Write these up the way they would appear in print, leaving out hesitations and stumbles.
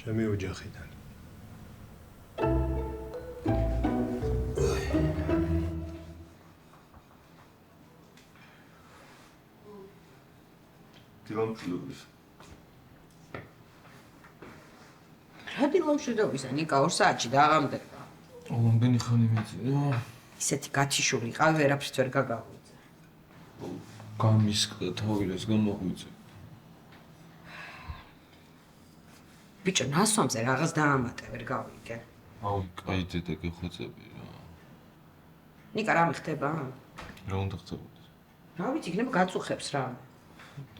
ჩემი ოჯახიდან. დილამშვიდობის. რა დილამშვიდობისა, ნიკა 2 საათში დააღამდება. რომელი ხანი მეწია? ისეთი გათიშული ყავი ვერაფრით ვერ გაგავიძე. გამისკდა თავილეს გამოღვიძე. ბიჭო, ნასვამზე რაღაც დაამატე, ვერ გავიგე. აუ, კაი დედა გეხვეწები რა. ნიკა, რა მიხდება? რა უნდა ხდებოდეს? რა ვიცი, იქნება გაწუხებს რა.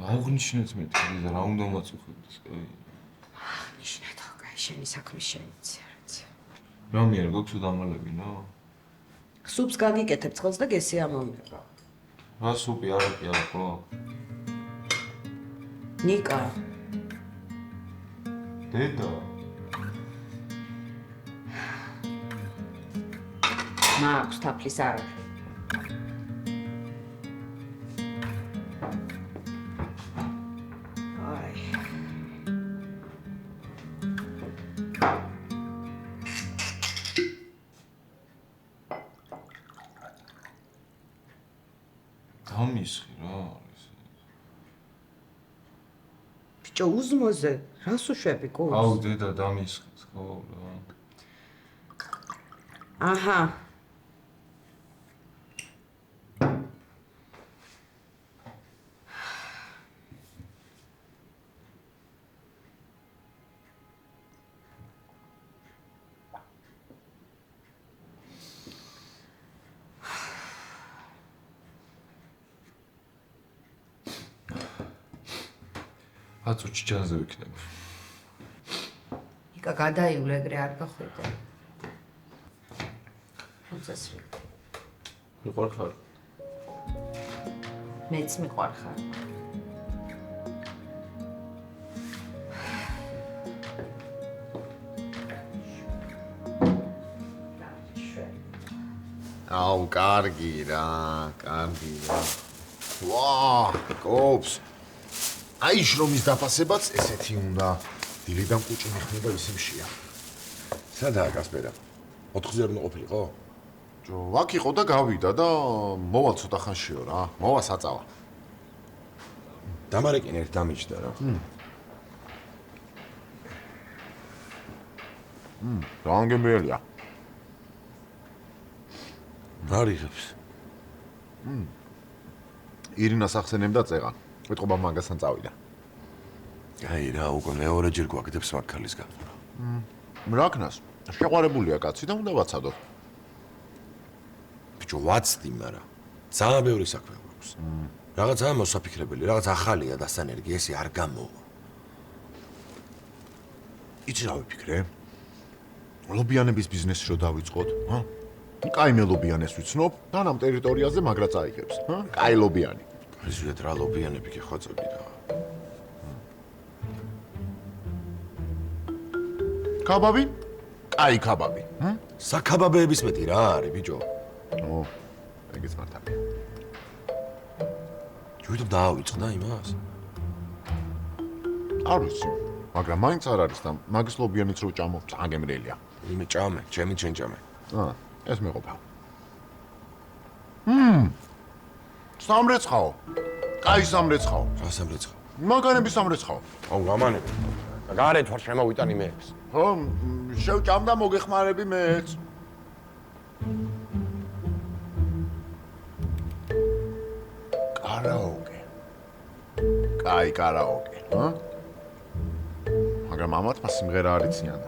დააღნიშნეთ მეთქი და რა უნდა მაწუხებდეს, კაი. აღნიშნეთო, კაი, შენი საქმის შეიცი. რა მიერ გოქს უდამალებინა? სუპს გაგიკეთებ წყალს და გესი ამომება. რა სუპი არაკი არა ხო? ნიკა. დედა. მაქვს თაფლის არაფერი. დამისხი რა არის? ბიჭო, უზმოზე, რას უშვები გულს? აუ, დედა დამისხეთ, ხო რა. აჰა. აწუჩი ჯანზე ვიქნები. ნიკა, გადაივლე, ეგრე არ გახვიდე. უცესრი. მიყვარხარ? მეც მიყვარხარ. აუ, კარგი რა, კარგი რა. ვა, კოპს. აი შრომის დაფასებაც ესეთი უნდა. დილიდან კუჭი მიხდება ისე მშია. სადაა კასპერა? 4-ზე არ უნდა ყოფილიყო? ჯო, აქ იყო და გავიდა და მოვალ ცოტა ხანშიო რა. მოვა საწავა. დამარეკინ ერთ დამიჯდა რა. დაანგემრიელია. არიღებს. ირინას ახსენებდა წეღან. ეთყობა მაგასთან წავიდა. აი რა, უკვე მეორეჯერ გვაგდებს მაგქალის გახურა. მრაკნას შეყვარებულია კაცი და უნდა ვაცადოთ. ბიჭო, ვაცდი, მაგრამ ძალიან ბევრი საქმე გვაქვს. რაღაცაა მოსაფიქრებელი, რაღაც ახალია დასანერგი, ესე არ გამოვა. იცი რა ვიფიქრე? ლობიანების ბიზნესი რო დავიწყოთ, ჰა? კაი მელობიანეს ვიცნობ და ამ ტერიტორიაზე მაგრა წაიღებს, ჰა? კაი ლობიანი. ისეთ რა ლობიანები გეხვეწები რა. კაბაბი? კაი კაბაბი, ჰა? საკაბაბების მეტი რა არის, ბიჭო? ო, ეგეც მართალია. ჯერ დავიწყდა იმას? არ ვიცი, მაგრამ მაინც არ არის და მაგის ლობიანიც რო ჭამო, წაგემრელია. იმე ჭამე, ჩემი ჩენ ჭამე. ეს მეყოფა. სამრეცხაო. კაი სამრეცხაო. რა სამრეცხაო? მაგანების სამრეცხაო. აუ, გამანები. გარეთ ვარ შემოვიტანი მეებს. ხო, შევჭამდა მოგეხმარები მეც. კარაოკე. კაი კარაოკე, ჰა? მაგრამ ამათ სიმღერა არ იციან.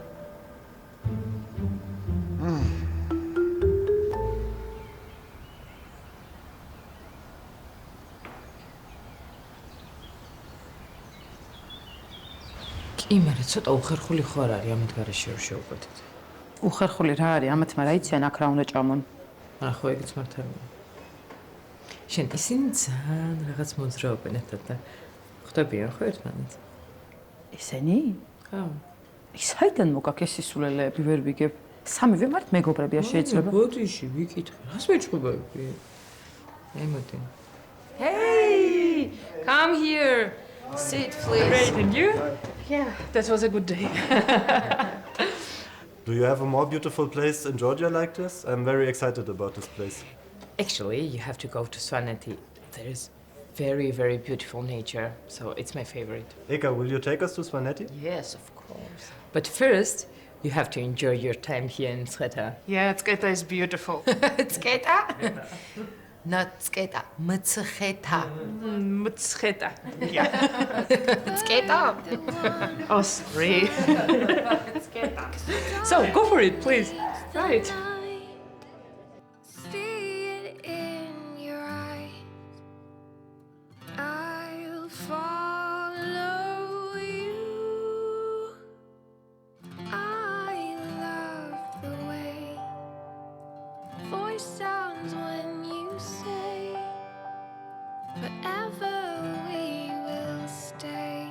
იმერე ცოტა უხერხული ხო არ არის ამით გარეშე ვერ შევკვეთეთ. უხერხული რა არის? ამათ მაგრამ იციან აქ რა უნდა ჭამონ. ახო ეგეც მართალია. შენ ისინი ძალიან რაღაც მოძრაობენ ერთად და ხვდებიან ხო ერთმანეთს? ისინი? ხო. საიდან მოგაქ ეს სისულელეები ვერ ვიგებ? სამივე მართ მეგობრებია შეიძლება. ბოდიში ვიკითხე. რას მეჭუბები? ემოდი. Hey! Come here. Sit, please. Great, and you? Yeah, that was a good day. Do you have a more beautiful place in Georgia like this? I'm very excited about this place. Actually, you have to go to Svaneti. There is very, very beautiful nature, so it's my favorite. Eka, will you take us to Svaneti? Yes, of course. But first, you have to enjoy your time here in Mtskheta. Yeah, Mtskheta is beautiful. Mtskheta? Not Mtskheta, Mtskheta. Mtskheta. Yeah. Mtskheta. Oh, sorry. So, go for it, please. Right. See it in your eyes. I'll follow you. I love the way voice sounds when you say forever we will stay.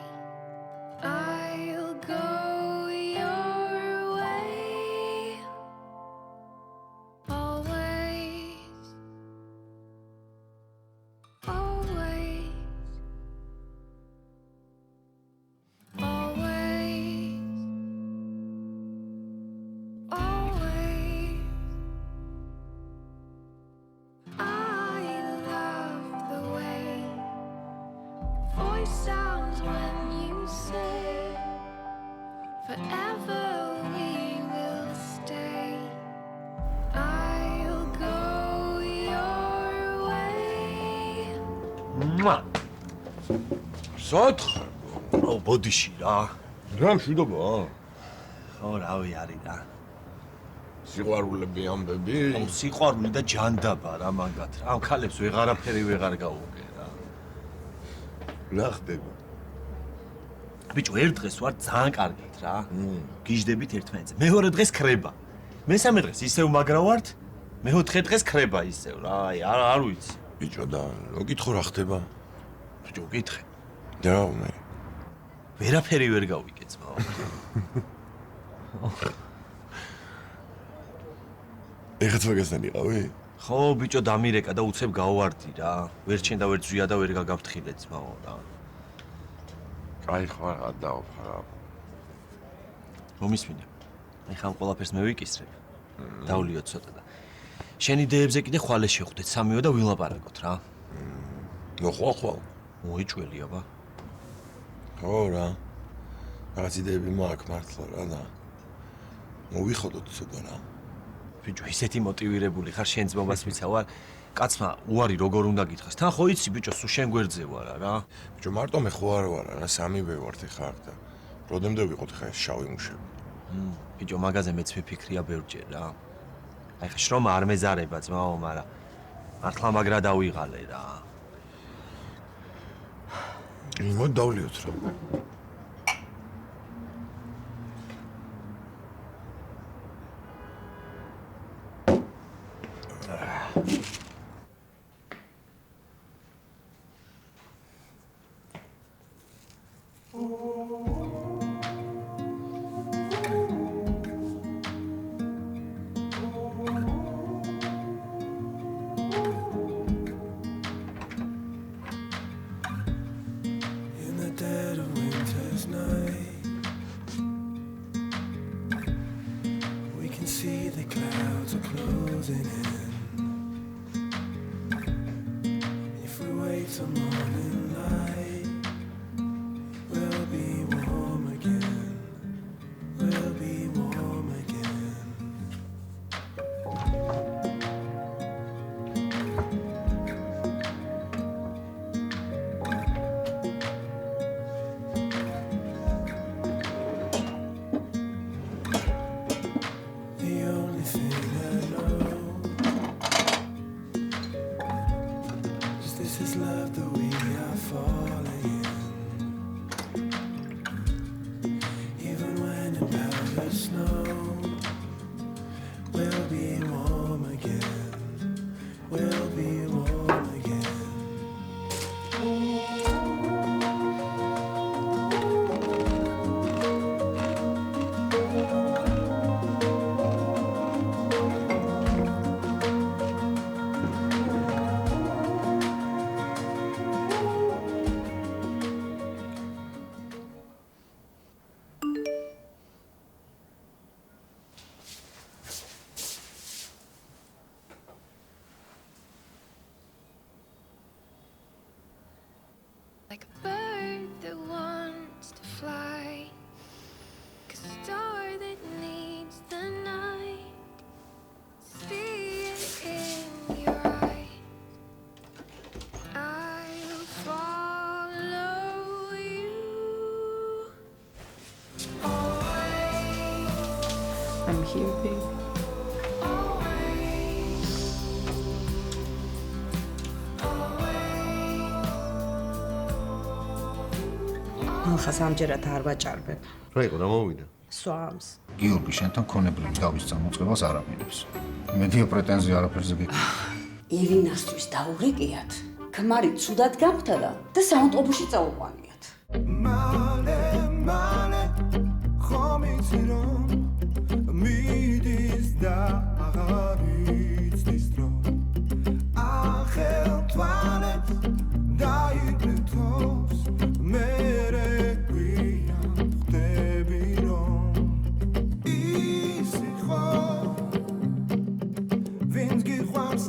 I'll go your way. Always, always, always, always. I love the way voice sounds when you say forever we will stay. I'll go your way. სოთხ? ო ბოდიში რა. რა მშვიდობა? ხო, რავი არის რა. სიყვარულები ამბები? ო სიყვარული და ჯანდაბა რა მაგათ რა. ამ ქალებს ვეღარაფერი ვეღარ გავუგე რა. რა ხდება? ბიჭო, ერთ დღეს ვარ ძალიან კარგით რა. გიждდებით ერთმანეთზე. მეორე დღეს ქრება. მესამე დღეს ისევ მაგრა ვართ. მეოთხე დღეს ქრება ისევ რა. აი, არ ვიცი. ბიჭო და რო კითხო რა ხდება? ბიჭო, გითხე. და მე ვერაფერი ვერ გავიგე ძმაო. ეხაც მაგასთან იყავი? ხო, ბიჭო, დამირეკა და უცებ გავვარდი რა. ვერ ჩენდა ვერ ძვია და ვერ გაგაფრთხილე ძმაო რა. კაი ხო რა დაოფხარა. მომისმინე. აი ხამ ყველაფერს მე ვიკისრებ. დავლიოთ ცოტა და შენი იდეებზე კიდე ხვალე შეხვდეთ სამივე და ვილაპარაკოთ რა. მოხვალ. მოიჭველი აბა. ხო რა. რაღაც იდეები მაქვს მართლა რა და მოვიხოდოთ ცოტა რა. ბიჭო, ისეთი მოტივირებული ხარ შენ ძმობას ვიცავარ. კაცმა უარი როგორ უნდა გითხრას. თან ხო იცი ბიჭო, სულ შენ გვერდზე ვარ რა. ბიჭო, მარტო მე ხო არ ვარ რა, სამივე ვართ ეხა აქ და როდემდე ვიყოთ ხა ეს შავი მუშები. ბიჭო, მაგაზე მეც ვიფიქრია ბევრჯერ რა. აი ხა შრომა არ მეზარება ძმაო, მაგრამ მართლა მაგრა დავიღალე რა. იმოდ დავლიოთ რა. In the dead of winter's night, we can see the clouds are closing in. If we wait till morning light, we'll be warm again. We'll be warm again. The only thing I know is this is love that we are falling in. Even when it powders snow, we'll be warm again. We'll be warm again. you, baby. ხას ამჯერად არ ვაჭარბებ. რა იყო, რა მოვიდა? სვამს. გიორგი, შენთან ქონებრივი დავის წამოწყებას არ აპირებს. მედია პრეტენზია არაფერზე გეკ. ირინასთვის დაურეკიათ. ქმარი ცუდად გამხდარა და საავტობუსში წაუყვანიათ. მალე ხომ იცი რომ მიდის და აღარ იცის დრო ახელთვალეთ დაიგრეთოს მერე გვიან ხდები რომ ისი ხო ვინც გიყვარს